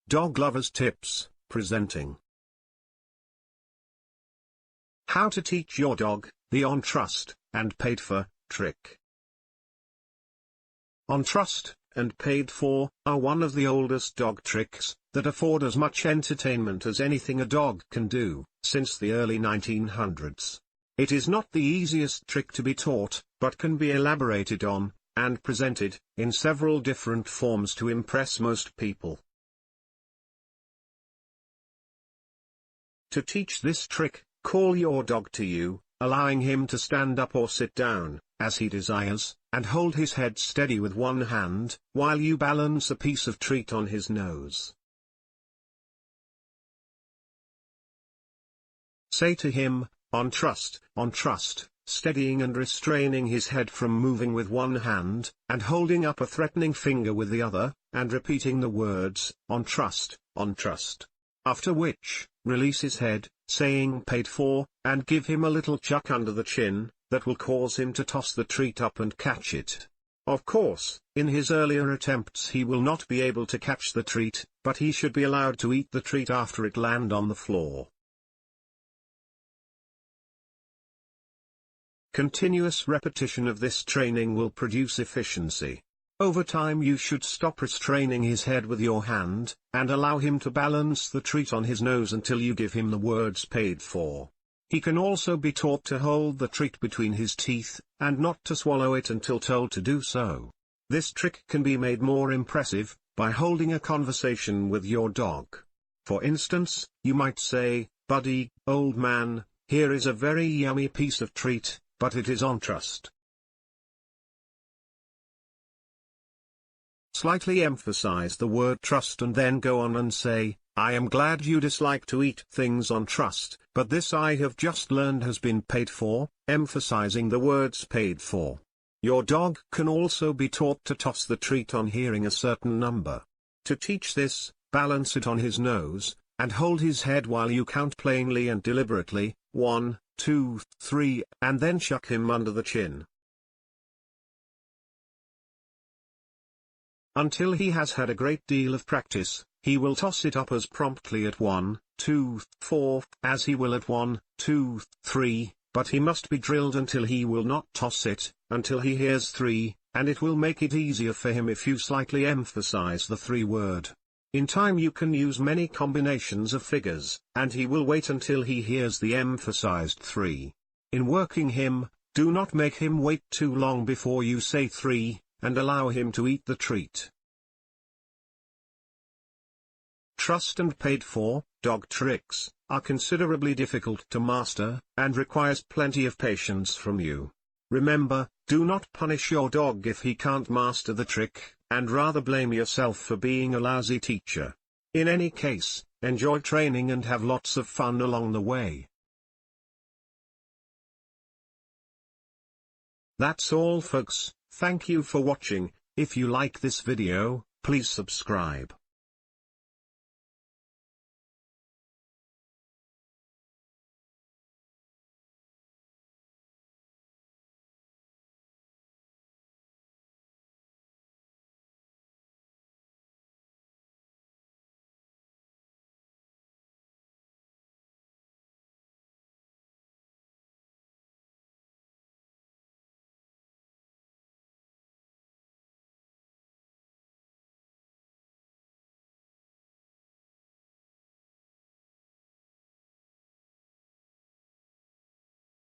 Dog Lovers Tips, presenting How to teach your dog the on trust and paid for trick. On trust and paid for are one of the oldest dog tricks that afford as much entertainment as anything a dog can do since the early 1900s. It is not the easiest trick to be taught, but can be elaborated on and presented in several different forms to impress most people. To teach this trick, call your dog to you, allowing him to stand up or sit down, as he desires, and hold his head steady with one hand, while you balance a piece of treat on his nose. Say to him, on trust, steadying and restraining his head from moving with one hand, and holding up a threatening finger with the other, and repeating the words, on trust, after which, release his head, saying paid for, and give him a little chuck under the chin, that will cause him to toss the treat up and catch it. Of course, in his earlier attempts he will not be able to catch the treat, but he should be allowed to eat the treat after it lands on the floor. Continuous repetition of this training will produce efficiency. Over time you should stop restraining his head with your hand, and allow him to balance the treat on his nose until you give him the words paid for. He can also be taught to hold the treat between his teeth, and not to swallow it until told to do so. This trick can be made more impressive by holding a conversation with your dog. For instance, you might say, "Buddy, old man, here is a very yummy piece of treat, but it is on trust." Slightly emphasize the word trust and then go on and say, "I am glad you dislike to eat things on trust, but this I have just learned has been paid for," emphasizing the words paid for. Your dog can also be taught to toss the treat on hearing a certain number. To teach this, balance it on his nose, and hold his head while you count plainly and deliberately, 1, 2, 3, and then chuck him under the chin. Until he has had a great deal of practice, he will toss it up as promptly at 1, 2, 4, as he will at 1, 2, 3, but he must be drilled until he will not toss it, until he hears 3, and it will make it easier for him if you slightly emphasize the 3 word. In time you can use many combinations of figures, and he will wait until he hears the emphasized 3. In working him, do not make him wait too long before you say 3, and allow him to eat the treat. Trust and paid for dog tricks are considerably difficult to master, and requires plenty of patience from you. Remember, do not punish your dog if he can't master the trick, and rather blame yourself for being a lousy teacher. In any case, enjoy training and have lots of fun along the way. That's all folks, thank you for watching. If you like this video, please subscribe.